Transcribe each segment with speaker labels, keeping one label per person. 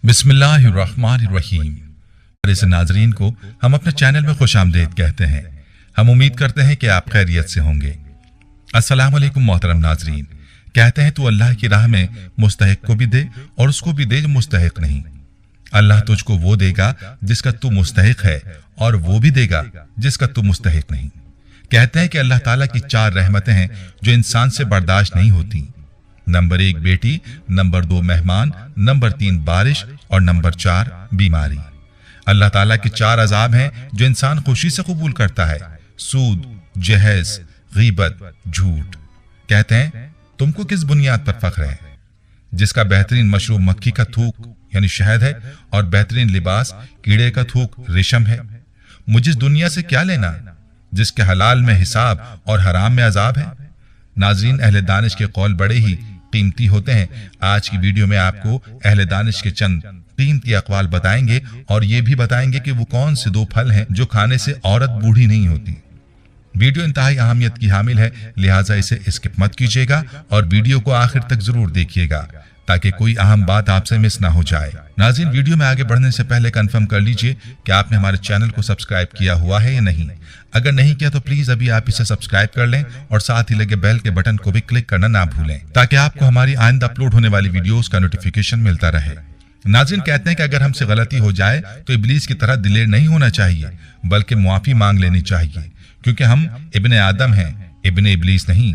Speaker 1: बिस्मिल्लाहिर्रहमानिर्रहीम। इस नाजरीन को हम अपने चैनल में खुशामदीद कहते हैं। हम उम्मीद करते हैं कि आप खैरियत से होंगे। अस्सलाम वालेकुम मोहतरम नाजरीन। कहते हैं तू अल्लाह की राह में मुस्तहिक को भी दे और उसको भी दे जो मुस्तहिक नहीं। अल्लाह तुझको वो देगा जिसका तू मुस्तहिक है और वो भी देगा जिसका तू मुस्तहिक नहीं। कहते हैं कि अल्लाह ताला की 4 रहमतें हैं जो इंसान से बर्दाश्त नहीं होती। नंबर 1 बेटी, नंबर 2 मेहमान, नंबर 3 बारिश और नंबर 4 बीमारी। अल्लाह ताला के 4 अजाब हैं जो इंसान खुशी से कबूल करता है। सूद, जहेज, गीबत, झूठ। कहते हैं तुमको किस बुनियाद पर फख्र है? जिसका बेहतरीन मशरूब मक्खी का थूक यानी शहद है और बेहतरीन लिबास कीड़े का थूक रेशम है। मुझे इस दुनिया से क्या लेना जिसके हलाल में हिसाब और हराम में अजाब है। नाज़रीन, अहले दानिश के कौल बड़े ही कीमती होते हैं। आज की वीडियो में आपको अहले दानिश के चंद कीमती अक़वाल बताएंगे और ये भी बताएंगे कि वो कौन से 2 फल हैं जो खाने से औरत बूढ़ी नहीं होती। वीडियो इंतहाई अहमियत की हामिल है, लिहाजा इसे स्किप मत कीजिएगा और वीडियो को आखिर तक जरूर देखिएगा ताकि कोई अहम बात आपसे मिस ना हो जाए। नाज़रीन, वीडियो में आगे बढ़ने से पहले कंफर्म कर लीजिए कि आपने हमारे चैनल को सब्सक्राइब किया हुआ है या नहीं। अगर नहीं किया तो प्लीज अभी आप इसे सब्सक्राइब कर लें और साथ ही लगे बेल के बटन को भी क्लिक करना ना भूलें ताकि आपको हमारी आइंदा अपलोड होने वाली वीडियोस का नोटिफिकेशन मिलता रहे। नाज़रीन, कहते हैं कि अगर हमसे गलती हो जाए तो इब्लीस की तरह दिलेर नहीं होना चाहिए बल्कि मुआफी मांग लेनी चाहिए, क्योंकि हम इब्ने आदम हैं, इब्ने इब्लीस नहीं।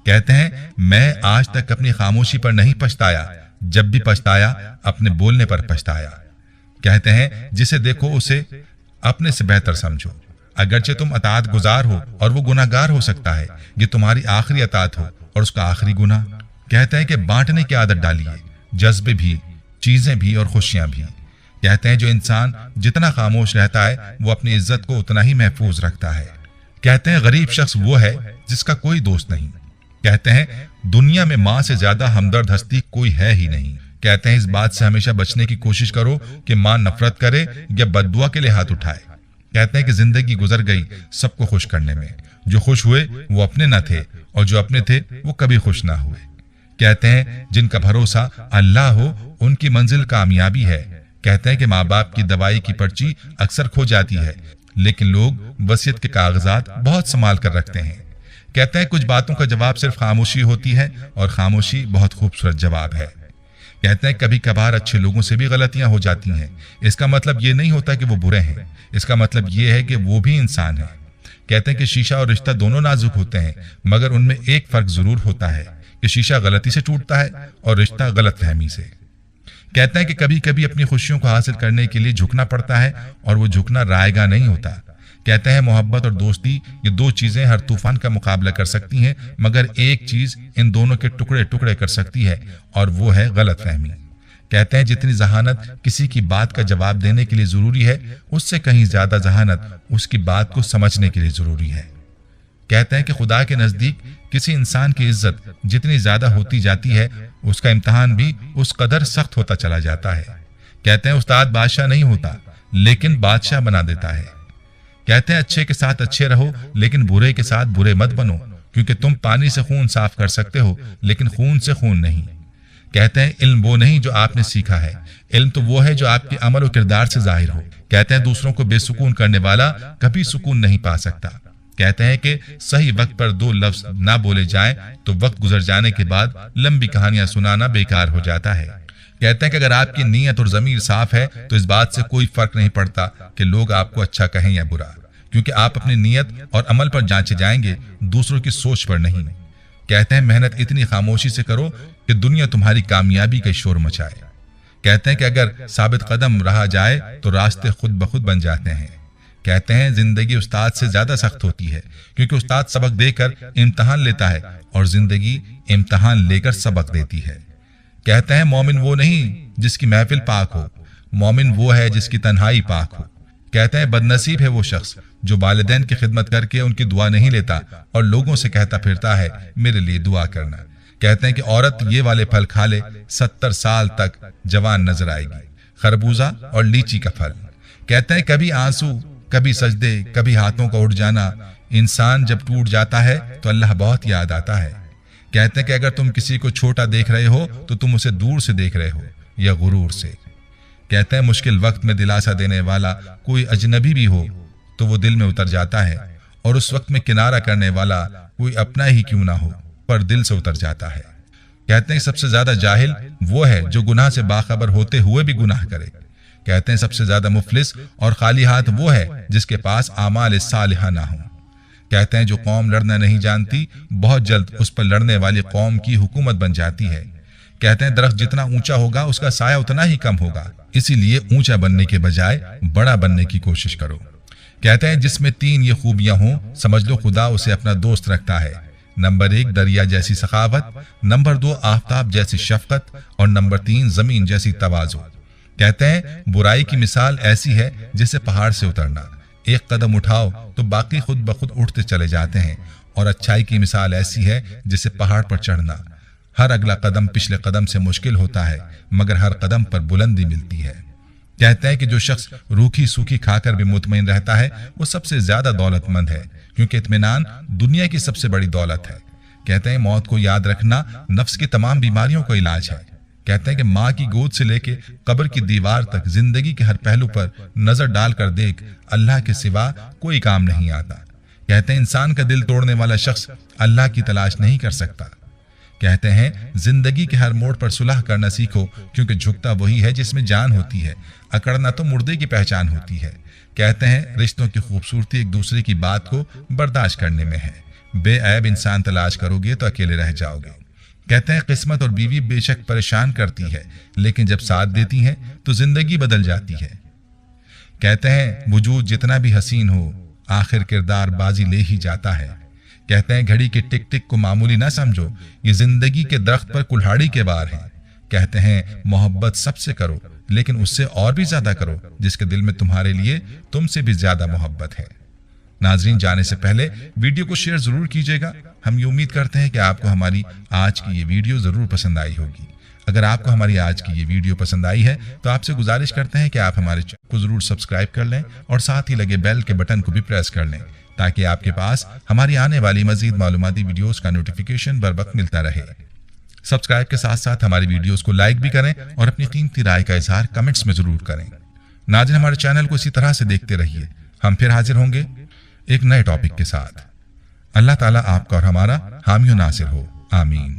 Speaker 1: कहते हैं मैं आज तक अपनी खामोशी पर नहीं पछताया, जब भी पछताया अपने बोलने पर पछताया। कहते हैं जिसे देखो उसे अपने से बेहतर समझो। अगरचे तुम अताअत गुजार हो और वो गुनाहगार हो सकता है, ये तुम्हारी आखिरी अताअत हो और उसका आखिरी गुनाह। कहते हैं कि बांटने की आदत डालिए, जज्बे भी, चीजें भी और खुशियां भी। कहते हैं जो इंसान जितना खामोश रहता है वो अपनी इज्जत को उतना ही महफूज रखता है। कहते हैं गरीब शख्स वो है जिसका कोई दोस्त नहीं। कहते हैं दुनिया में माँ से ज्यादा हमदर्द हस्ती कोई है ही नहीं। कहते हैं इस बात से हमेशा बचने की कोशिश करो कि माँ नफरत करे या बद्दुआ के लिए हाथ उठाए। कहते हैं कि जिंदगी गुजर गई सबको खुश करने में, जो खुश हुए वो अपने न थे और जो अपने थे वो कभी खुश ना हुए। कहते हैं जिनका भरोसा अल्लाह हो उनकी मंजिल कामयाबी है। कहते हैं कि माँ बाप की दवाई की पर्ची अक्सर खो जाती है, लेकिन लोग वसीयत के कागजात बहुत संभाल कर रखते हैं। कहते हैं कुछ बातों का जवाब सिर्फ खामोशी होती है और खामोशी बहुत खूबसूरत जवाब है। कहते हैं कभी कभार अच्छे लोगों से भी गलतियां हो जाती हैं। इसका मतलब ये नहीं होता कि वो बुरे हैं, इसका मतलब ये है कि वो भी इंसान है। कहते हैं कि शीशा और रिश्ता दोनों नाजुक होते हैं, मगर उनमें एक फर्क जरूर होता है कि शीशा गलती से टूटता है और रिश्ता गलतफहमी से। कहते हैं कि कभी कभी अपनी खुशियों को हासिल करने के लिए झुकना पड़ता है और वो झुकना रायगा नहीं होता। कहते हैं मोहब्बत और दोस्ती ये 2 चीजें हर तूफान का मुकाबला कर सकती हैं, मगर एक चीज इन दोनों के टुकड़े टुकड़े कर सकती है और वो है गलतफहमी। कहते हैं जितनी जहानत किसी की बात का जवाब देने के लिए जरूरी है, उससे कहीं ज्यादा जहानत उसकी बात को समझने के लिए जरूरी है। कहते हैं कि खुदा के नजदीक किसी इंसान की इज्जत जितनी ज्यादा होती जाती है, उसका इम्तिहान भी उस कदर सख्त होता चला जाता है। कहते हैं उस्ताद बादशाह नहीं होता लेकिन बादशाह बना देता है। कहते हैं अच्छे के साथ अच्छे रहो लेकिन बुरे के साथ बुरे मत बनो, क्योंकि तुम पानी से खून साफ कर सकते हो लेकिन खून से खून नहीं। कहते हैं इल्म वो नहीं जो आपने सीखा है, इल्म तो वो है जो आपके अमल और किरदार से जाहिर हो। कहते हैं दूसरों को बेसुकून करने वाला कभी सुकून नहीं पा सकता। कहते हैं कि सही वक्त पर 2 लफ्ज ना बोले जाएं तो वक्त गुजर जाने के बाद लंबी कहानियां सुनाना बेकार हो जाता है। कहते हैं कि अगर आपकी नीयत और जमीर साफ है तो इस बात से कोई फर्क नहीं पड़ता कि लोग आपको अच्छा कहें या बुरा, क्योंकि आप अपनी नीयत और अमल पर जांचे जाएंगे, दूसरों की सोच पर नहीं। कहते हैं मेहनत इतनी खामोशी से करो कि दुनिया तुम्हारी कामयाबी का शोर मचाए। कहते हैं कि अगर साबित कदम रहा जाए तो रास्ते खुद ब खुद बन जाते हैं। कहते हैं जिंदगी उस्ताद से ज्यादा सख्त होती है, क्योंकि उस्ताद सबक देकर इम्तहान लेता है और जिंदगी इम्तहान लेकर सबक देती है। कहते हैं मोमिन वो नहीं जिसकी महफिल पाक हो, मोमिन वो है जिसकी तन्हाई पाक हो। कहते हैं बदनसीब है वो शख्स जो वालिदैन की खिदमत करके उनकी दुआ नहीं लेता और लोगों से कहता फिरता है मेरे लिए दुआ करना। कहते हैं कि औरत ये वाले फल खा ले 70 साल तक जवान नजर आएगी, खरबूजा और लीची का फल। कहते हैं कभी आंसू, कभी सजदे, कभी हाथों का उठ जाना। इंसान जब टूट जाता है तो अल्लाह बहुत याद आता है। कहते हैं कि अगर तुम किसी को छोटा देख रहे हो तो तुम उसे दूर से देख रहे हो या गुरूर से। कहते हैं मुश्किल वक्त में दिलासा देने वाला कोई अजनबी भी हो तो वो दिल में उतर जाता है, और उस वक्त में किनारा करने वाला कोई अपना ही क्यों ना हो पर दिल से उतर जाता है। कहते हैं सबसे ज्यादा जाहिल वो है जो गुनाह से बाखबर होते हुए भी गुनाह करे। कहते हैं सबसे ज्यादा मुफलिस और खाली हाथ वो है जिसके पास आमाल सालिहा ना हो। कहते हैं जो कौम लड़ना नहीं जानती बहुत जल्द उस पर लड़ने वाली कौम की हुकूमत बन जाती है। कहते हैं दरख्त जितना ऊंचा होगा उसका साया उतना ही कम होगा, इसीलिए ऊंचा बनने के बजाय बड़ा बनने की कोशिश करो। कहते हैं जिसमें 3 ये खूबियां हों समझ लो खुदा उसे अपना दोस्त रखता है। नंबर 1 दरिया जैसी सखावत, नंबर 2 आफताब जैसी शफकत, और नंबर 3 जमीन जैसी तवाज़ु। कहते हैं बुराई की मिसाल ऐसी है जैसे पहाड़ से उतरना, एक कदम उठाओ तो बाकी खुद ब खुद उठते चले जाते हैं, और अच्छाई की मिसाल ऐसी है जैसे पहाड़ पर चढ़ना, हर अगला कदम पिछले कदम से मुश्किल होता है मगर हर कदम पर बुलंदी मिलती है। कहते हैं कि जो शख्स रूखी सूखी खाकर भी मुतमईन रहता है वो सबसे ज्यादा दौलतमंद है, क्योंकि इत्मीनान दुनिया की सबसे बड़ी दौलत है। कहते हैं मौत को याद रखना नफ्स की तमाम बीमारियों का इलाज है। कहते हैं कि माँ की गोद से लेके कब्र की दीवार तक जिंदगी के हर पहलू पर नजर डालकर देख, अल्लाह के सिवा कोई काम नहीं आता। कहते हैं इंसान का दिल तोड़ने वाला शख्स अल्लाह की तलाश नहीं कर सकता। कहते हैं जिंदगी के हर मोड़ पर सुलह करना सीखो, क्योंकि झुकता वही है जिसमें जान होती है, अकड़ना तो मुर्दे की पहचान होती है। कहते हैं रिश्तों की खूबसूरती एक दूसरे की बात को बर्दाश्त करने में है, बेऐब इंसान तलाश करोगे तो अकेले रह जाओगे। कहते हैं किस्मत और बीवी बेशक परेशान करती है, लेकिन जब साथ देती हैं तो जिंदगी बदल जाती है। कहते हैं वजूद जितना भी हसीन हो आखिर किरदार बाजी ले ही जाता है। कहते हैं घड़ी के टिक टिक को मामूली ना समझो, ये जिंदगी के दरख्त पर कुल्हाड़ी के बार है। कहते हैं मोहब्बत सबसे करो लेकिन उससे और भी ज्यादा करो जिसके दिल में तुम्हारे लिए तुमसे भी ज्यादा मोहब्बत है। नाजरीन जाने से पहले वीडियो को शेयर जरूर कीजिएगा। हम ये उम्मीद करते हैं कि आपको हमारी आज की ये वीडियो जरूर पसंद आई होगी। अगर आपको हमारी आज की ये वीडियो पसंद आई है तो आपसे गुजारिश करते हैं कि आप हमारे चैनल को जरूर सब्सक्राइब कर लें और साथ ही लगे बेल के बटन को भी प्रेस कर लें, ताकि आपके पास हमारी आने वाली मजीद मालूमाती वीडियोस का नोटिफिकेशन बर वक्त मिलता रहे। सब्सक्राइब के साथ साथ हमारी वीडियोस को लाइक भी करें और अपनी कीमती राय का इजहार कमेंट्स में जरूर करें। नाज़रीन हमारे चैनल को इसी तरह से देखते रहिए। हम फिर हाजिर होंगे एक नए टॉपिक के साथ। अल्लाह ताला आपका और हमारा हामी नासिर हो, आमीन।